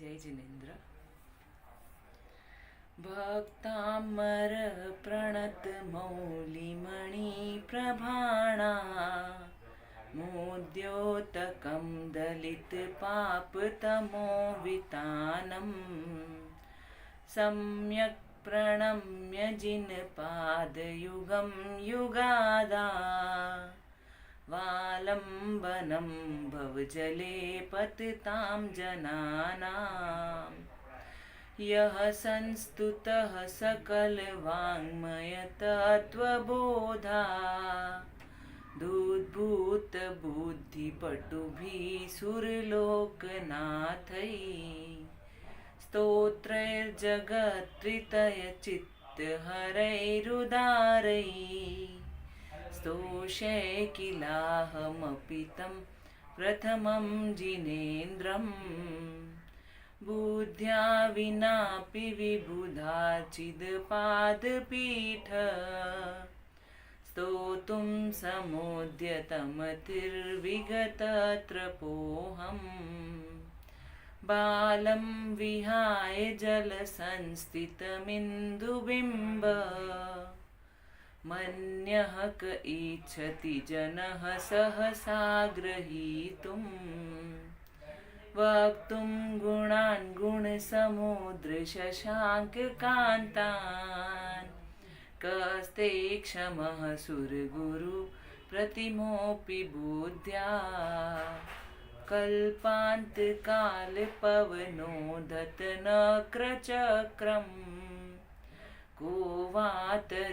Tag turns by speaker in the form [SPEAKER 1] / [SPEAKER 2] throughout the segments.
[SPEAKER 1] जय जिनेन्द्र। भक्तामर प्रणत मौलिमणि प्रभाणा मोद्योतकं दलित पापतमो वितानम् सम्यक् प्रणम्य जिनपादयुगं युगादा वालम्बनं भवजले पतितां जनानां यः संस्तुतः सकलवाङ्मयतत्त्वबोधा दूद्भूतबुद्धिपटुभिः सुरलोकनाथैः स्तोत्रैर्जगत्त्रितयचित्तहरैरुदारैः स्तोषे किलाहमपि तं प्रथमं जिनेन्द्रम् बुद्ध्या विनापि विबुधाचिदपादपीठ स्तोतुं समुद्यतमतिर्विगतत्रपोऽहम् बालं विहाय जलसंस्थितमिन्दुबिम्ब मन्यः क इच्छति जनः सहसा ग्रहीतुम् वक्तुं गुणान् गुणसमुद्रशशाङ्ककान्तान् कस्ते क्षमः सुरगुरु प्रतिमोऽपि बुद्ध्या कल्पान्तकालपवनोदतनक्रचक्रम् को वातरीतुमलमं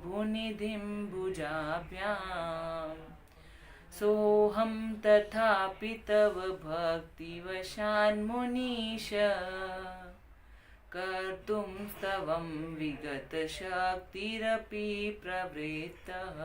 [SPEAKER 1] भुनिधिं भुजाभ्याम् सोऽहं तथापि तव भक्तिवशान्मुनीश कर्तुं स्तवं विगतशक्तिरपि प्रवृत्तः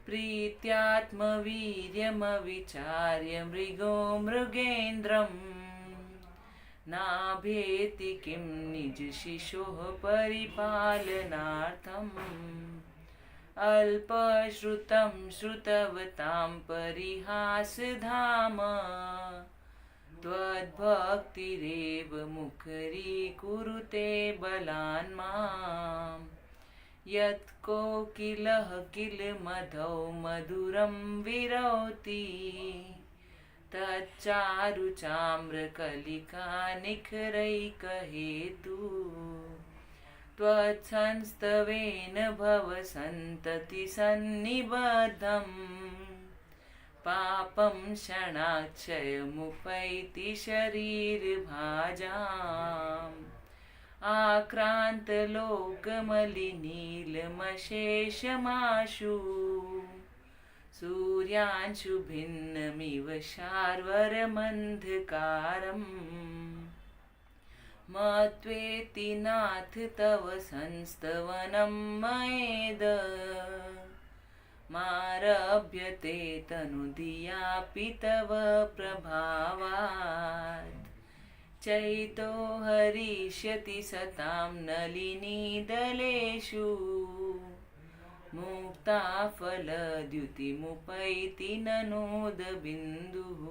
[SPEAKER 1] प्रीत्यात्मवीर्यमविचार्य मृगो मृगेन्द्रम् नाभेति किं निजशिशोः परिपालनार्थम् अल्पश्रुतं श्रुतवतां परिहासधाम त्वद्भक्तिरेव मुखरीकुरुते बलान् माम् यत् कोकिलः किल मधौ मधुरं विरौति तच्चारुचाम्रकलिका निखरैकहेतु त्वत्संस्तवेन भवसन्ततिसन्निबद्धम् पापं क्षणाक्षयमुपैति शरीरभाजाम् आक्रान्तलोकमलिनीलमशेषमाशु सूर्यांशुभिन्नमिव शार्वरमन्धकारम् मत्वेति नाथ तव संस्तवनं मयेद मारभ्यते तनुधियापि तव प्रभावात् चैतो हरिष्यति सतां नलिनीदलेषु मुक्ताफलद्युतिमुपैति ननोदबिन्दुः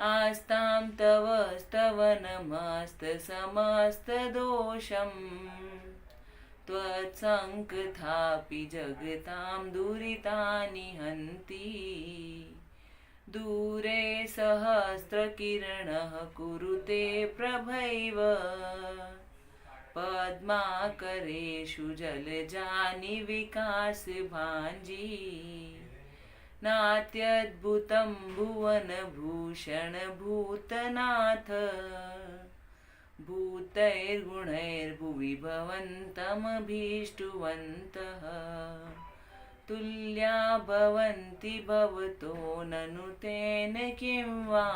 [SPEAKER 1] आस्तां तव स्तवनमस्तसमस्तदोषम् त्वत्सङ्कथापि जगतां दुरितानि हन्ति दूरे सहस्रकिरणः कुरुते प्रभैव पद्माकरेषु जलजानि विकासभाञ्जी नात्यद्भुतं भुवनभूषण भूतनाथ भूतैर्गुणैर्भुवि भवन्तमभीष्टुवन्तः तुल्या भवन्ति भवतो ननु तेन किं वा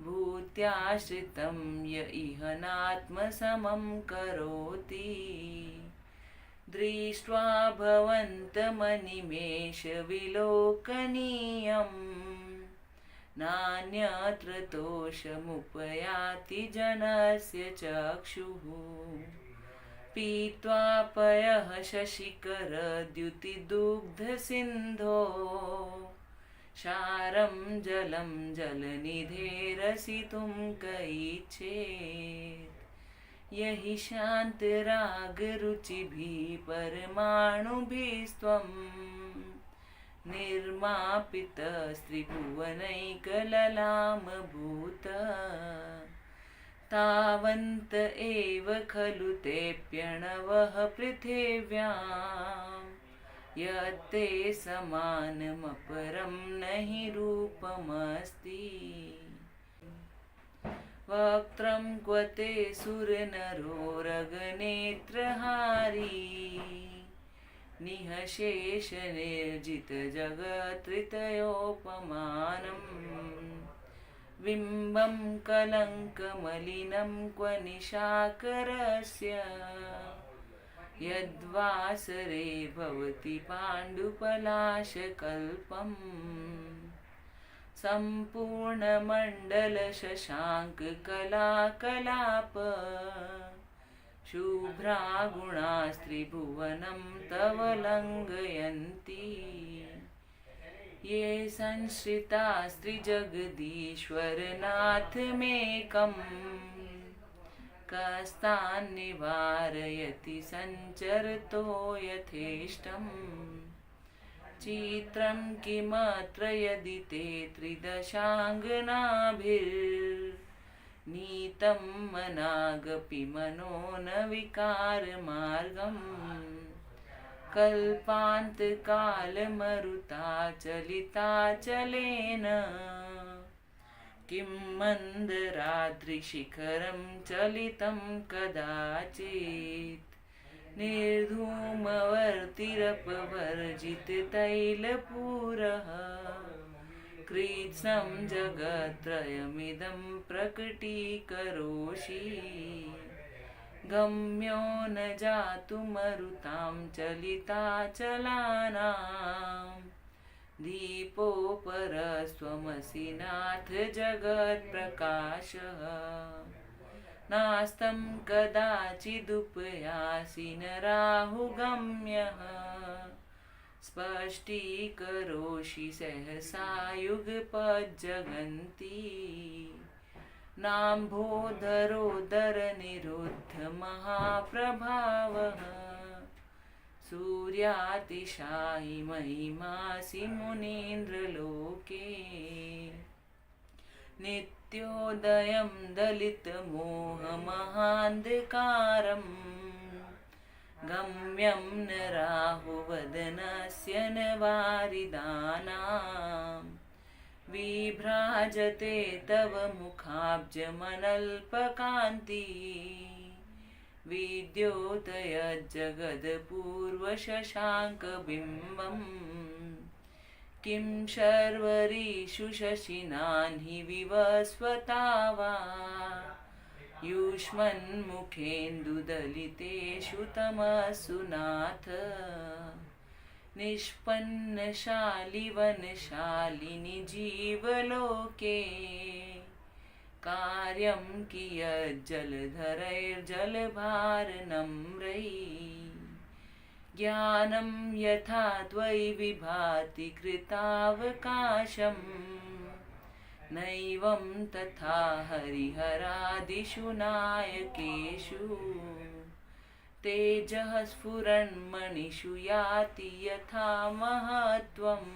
[SPEAKER 1] भूत्याश्रितं य इह नात्मसमं करोति दृष्ट्वा भवन्तमनिमेषविलोकनीयम् नान्यत्र तोषमुपयाति जनस्य चक्षुः पीत्वा पयः शशिकरद्युतिदुग्धसिन्धो क्षारं जलं जलनिधेरसितुं कैच्छेत् यहि शान्त राग रुचिभिः परमाणुभिस्त्वं निर्मापितस्त्रिभुवनैकललामभूत तावन्त एव खलु तेऽप्यणवः पृथिव्यां यत्ते समानमपरं नहि रूपमस्ति वक्त्रं क्व ते सुरनरोरगनेत्रहारी निःशेषनिर्जितजगत्त्रितयोपमानम् बिम्बं कलङ्कमलिनं क्व निशाकरस्य यद्वासरे भवति पाण्डुपलाशकल्पम् सम्पूर्णमण्डलशशाङ्ककलाकलाप शुभ्रा गुणास्त्रिभुवनं तव लङ्घयन्ति ये संश्रितास्त्रिजगदीश्वरनाथमेकं कस्तान्निवारयति सञ्चरतो यथेष्टम् चित्रं किमत्र यदि ते त्रिदशाङ्गनाभिर्नीतं मनागपि मनो न विकारमार्गम् कल्पान्तकालमरुताचलिताचलेन किं मन्दराद्रिशिखरं चलितं कदाचित् निर्धूमवर्तिरपवर्जिततैलपूरः कृत्स्नं जगत्त्रयमिदं प्रकटीकरोषि गम्यो न जातु मरुतां चलिताचलानां दीपोपरस्त्वमसि नाथ जगत्प्रकाशः नास्तं कदाचिदुपयासि न राहुगम्यः स्पष्टीकरोषि सहसा युगपज्जगन्ति नाम्भोदरोदरनिरुद्धमहाप्रभावः सूर्यातिशायि महिमासि मुनीन्द्रलोके नित्योदयं दलितमोहमहान्धकारम् गम्यं न राहुवदनस्य न वारिदानाम् विभ्राजते तव मुखाब्जमनल्पकान्ति विद्योतयज्जगदपूर्वशशाङ्कबिम्बम् किं शर्वरीषु शशिनान्हि विवस्वता वा युष्मन्मुखेन्दुदलितेषु तमसु नाथ निष्पन्नशालिवनशालिनि जीवलोके कार्यं कियज्जलधरैर्जलभारनम्रैः ज्ञानं यथा त्वयि विभाति कृतावकाशं नैवं तथा हरिहरादिषु नायकेषु तेजः स्फुरन्मणिषु याति यथा महत्त्वम्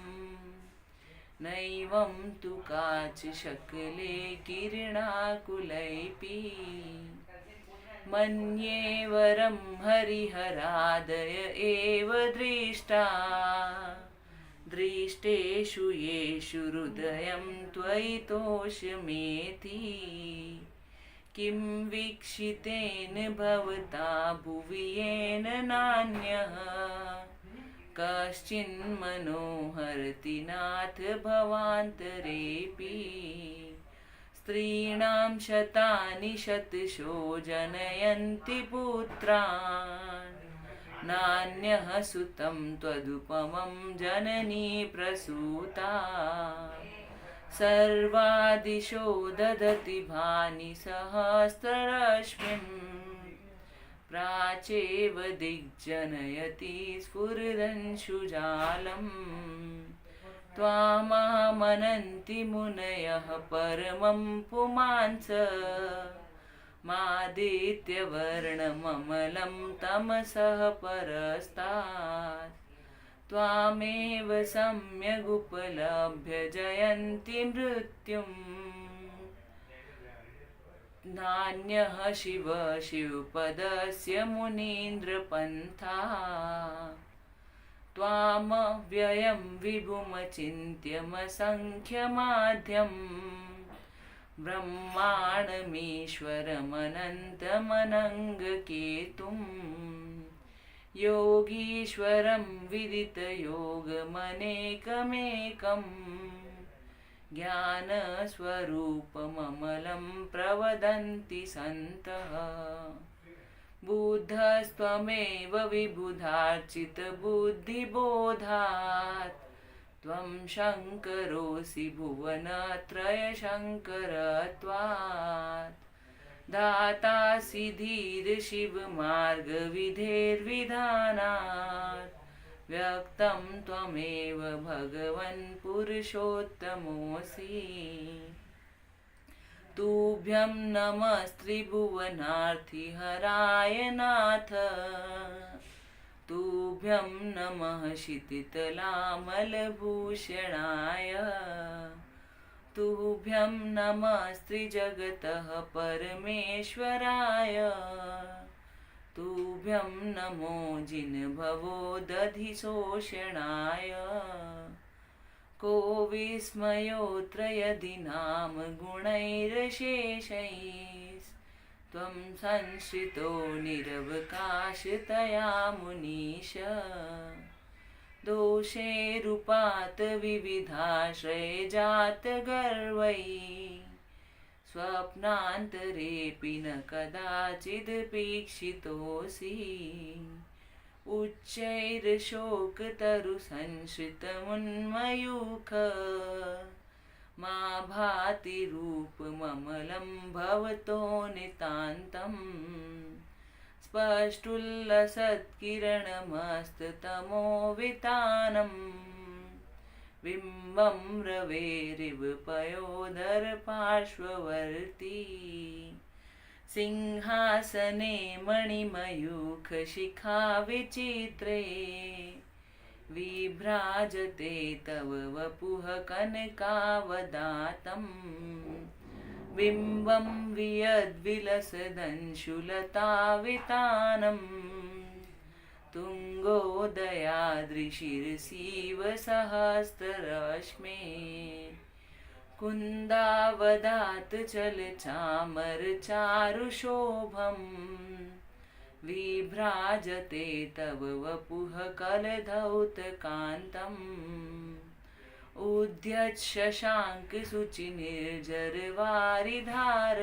[SPEAKER 1] नैवं तु काचशकले किरणाकुलैपि मन्ये वरं हरिहरादय एव दृष्टा दृष्टेषु येषु हृदयं त्वयि तोषमेति किं वीक्षितेन भवता भुवि येन नान्यः कश्चिन्मनोहरति नाथ भवान्तरेऽपि स्त्रीणां शतानि शतशो जनयन्ति पुत्रान् नान्यः सुतं त्वदुपमं जननी प्रसूता सर्वादिशो ददति भानि सहस्ररश्मिं प्राचेव दिग्जनयति स्फुरदंशुजालम् त्वामामनन्ति मुनयः परमं पुमांस मादित्यवर्णममलं तमसः परस्तात् त्वामेव सम्यगुपलभ्य जयन्ति मृत्युम् नान्यः शिव शिवपदस्य मुनीन्द्रपन्था त्वामव्ययं विभुमचिन्त्यमसङ्ख्यमाध्यम् ब्रह्माणमीश्वरमनन्तमनङ्गकेतुम् योगीश्वरं विदितयोगमनेकमेकम् ज्ञानस्वरूपममलं प्रवदन्ति सन्तः बुद्धस्त्वमेव विबुधार्चितबुद्धिबोधात् त्वं शङ्करोऽसि भुवनत्रयशङ्करत्वात् दातासि धीरशिवमार्गविधेर्विधानात् व्यक्तं त्वमेव भगवन् पुरुषोत्तमोऽसि तुभ्यं नमस्त्रिभुवनार्थिहराय नाथ तुभ्यं नमः क्षितितलामलभूषणाय तुभ्यं नमस्त्रिजगतः परमेश्वराय तुभ्यं नमो जिनभवोदधिशोषणाय को विस्मयोऽत्र यदि नाम गुणैरशेषैस्त्वं संश्रितो निरवकाशतया मुनीश दोषैरुपात विविधाश्रये जातगर्वैः स्वप्नान्तरेऽपि न कदाचिदपीक्षितोऽसि उच्चैर्शोकतरुसंश्रितमुन्मयूख मा भाति रूपममलं भवतो नितान्तम् स्पष्टुल्लसत्किरणमस्ततमोवितानम् बिम्बं रवेरिव पयोदरपार्श्ववर्ती सिंहासने मणिमयूखशिखा विचित्रे विभ्राजते तव वपुः कनकावदातं बिम्बं वियद्विलसदंशुलतावितानम् तुङ्गोदयाद्रिशिरसीव सहस्ररश्मे कुन्दावदात् चलचामरचारुशोभम् विभ्राजते तव वपुः कलधौतकान्तम् उद्यच्छशाङ्कशुचिनिर्झरवारिधार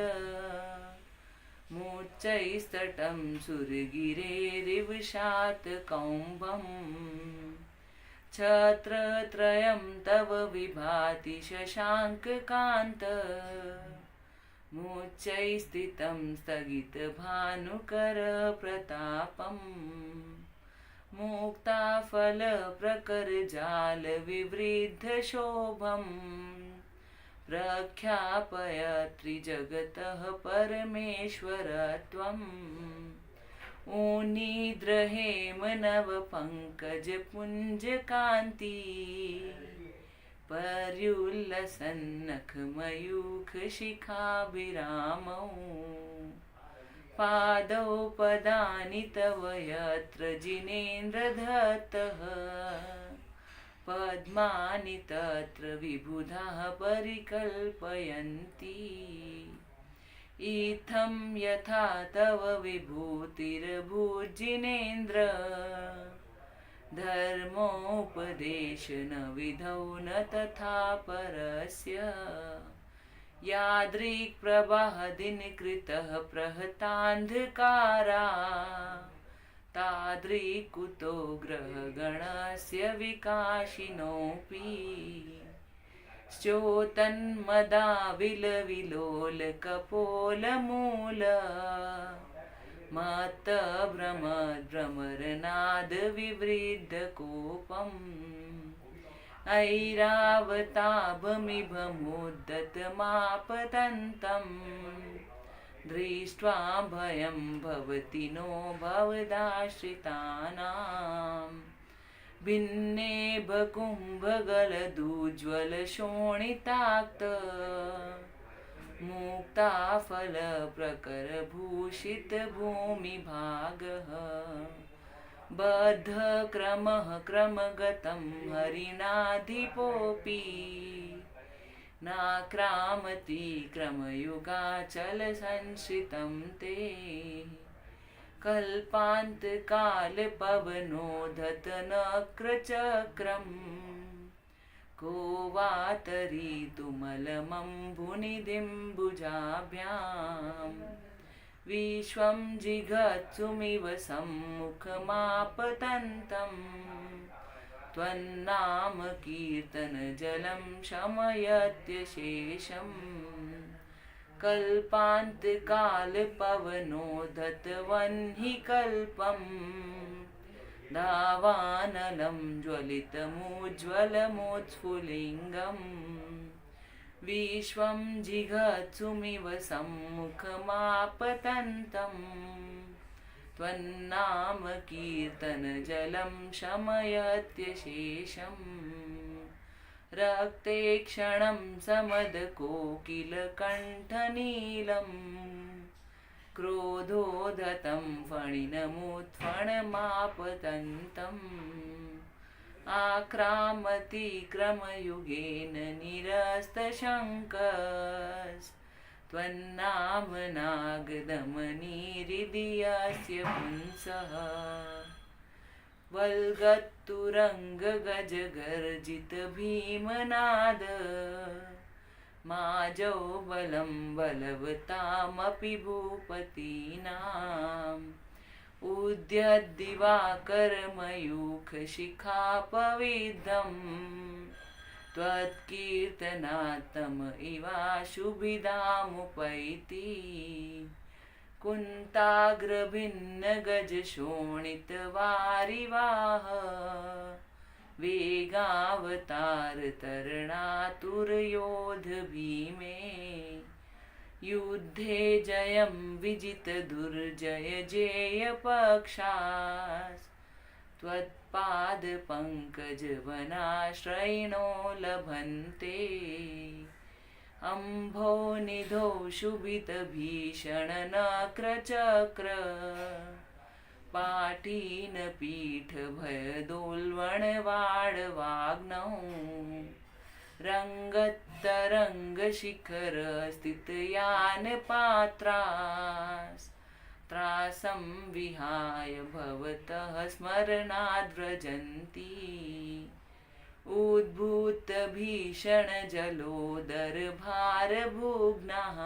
[SPEAKER 1] मूर्च्छैस्तटं सुरगिरेरिव शातकौम्भम् छत्रत्रयं तव विभाति शशाङ्ककान्त मूर्च्छैस्थितं स्थगितभानुकरप्रतापम् मुक्ताफलप्रकरजालविवृद्धशोभम् प्रख्यापय त्रिजगतः परमेश्वरत्वम् ऊनिद्रहेम नवपङ्कजपुञ्जकान्ति पर्युल्लसन्नखमयूखशिखाभिरामौ पादौ पदानि तव यत्र जिनेन्द्रदत्तः पद्मानि तत्र विबुधाः परिकल्पयन्ति इत्थं यथा तव विभूतिर्भुजिनेन्द्र धर्मोपदेशन विधौ न तथा परस्य यादृक्प्रवाह दिनकृतः प्रहतान्धकारा तादृक्कुतो ग्रहगणस्य विकाशिनोऽपि श्चोतन्मदाविलविलोलकपोलमूल मत्तभ्रमद्भ्रमरनादविवृद्धकोपम् ऐरावताभमिभमुद्धतमापतन्तम् दृष्ट्वा भयं भवति नो भवदाश्रितानाम् भिन्ने बकुम्भगलदुज्ज्वलशोणिताक्त मुक्ताफलप्रकरभूषितभूमिभागः बद्धक्रमः क्रमगतं हरिणाधिपोऽपि नाक्रामति क्रमयुगाचलसंश्रितं ते कल्पान्तकालपवनोद्धतनक्रचक्रम् को वातरीतुमलमम्बुनिदिम्बुजाभ्याम् विश्वं जिघत्सुमिव सम्मुखमापतन्तम् त्वन्नाम कीर्तनजलं शमयत्यशेषम् कल्पान्तकालपवनोद्धतवह्नि कल्पम् दावानलं ज्वलितमुज्ज्वलमोत्स्फुलिङ्गम् विश्वं जिघत्सुमिव सम्मुखमापतन्तम् त्वन्नाम कीर्तनजलं शमयत्यशेषम् रक्ते क्षणं समदकोकिलकण्ठनीलम् क्रोधोद्धतं फणिनमुत्फणमापतन्तम् आक्रामति क्रमयुगेन निरस्तशङ्कस्त्वन्नाम नागदमनीहृदयस्य पुंसः वल्गत्तुरङ्गगजगर्जितभीमनाद माजौ बलं बलवतामपि भूपतीनाम् उद्यद्दिवाकरमयूखशिखापविद्धम् त्वत्कीर्तनात्तम इवाशुभिदामुपैति कुन्ताग्रभिन्नगजशोणितवारिवाह वेगावतारतरणातुरयोधभीमे युद्धे जयं विजितदुर्जयजेयपक्षास्त्वत्पादपङ्कजवनाश्रयिणो लभन्ते अम्भोनिधौ शुभितभीषणनक्रचक्र पाटीनपीठभयदोल्वणवाडवाग्नौ रङ्गत्तरङ्गशिखरस्थितयानपात्रास्त्रासं विहाय भवतः स्मरणाद्व्रजन्ति उद्भूतभीषणजलोदरभारभुग्नः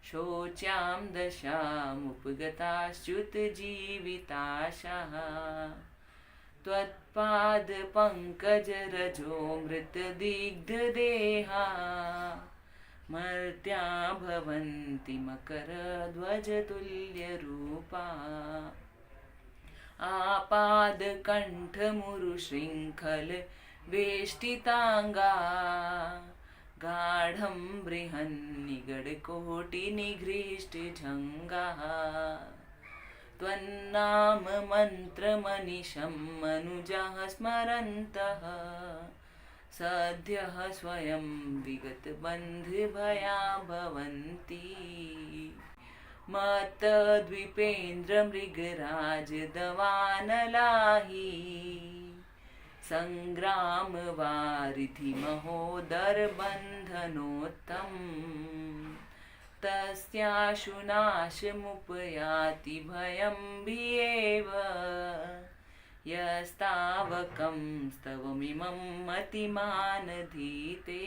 [SPEAKER 1] शोच्यां दशामुपगताश्च्युतजीविताशः त्वत्पादपङ्कजरजो मृतदिग्धदेहा मर्त्या भवन्ति मकरध्वजतुल्यरूपा आपादकण्ठमुरुशृङ्खल वेष्टिताङ्गा गाढं बृहन्निगडकोटिनिघ्रिष्टजङ्घाः त्वन्नाम मन्त्रमनिशं मनुजाः स्मरन्तः सद्यः स्वयं विगतबन्धुभया भवन्ति मत्तद्विपेन्द्रमृगराजदवानलाहि सङ्ग्रामवारिधिमहोदरबन्धनोत्तम् तस्याशुनाशमुपयाति भयं भियेव यस्तावकं स्तवमिमं मतिमानधीते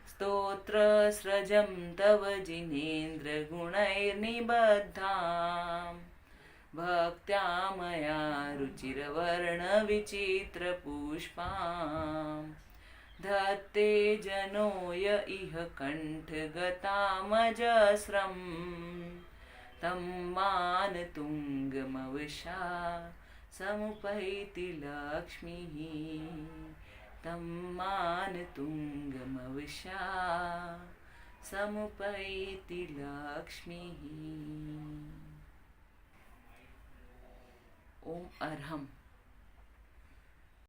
[SPEAKER 1] स्तोत्रस्रजं तव जिनेन्द्रगुणैर्निबद्धाम् भक्त्या मया रुचिरवर्णविचित्रपुष्पाम् धत्ते जनो य इह कण्ठगतामजस्रम् तं मानतुङ्गमवशा समुपैति लक्ष्मीः तं मानतुङ्गमविशा समुपैति लक्ष्मीः। ओम अरहम।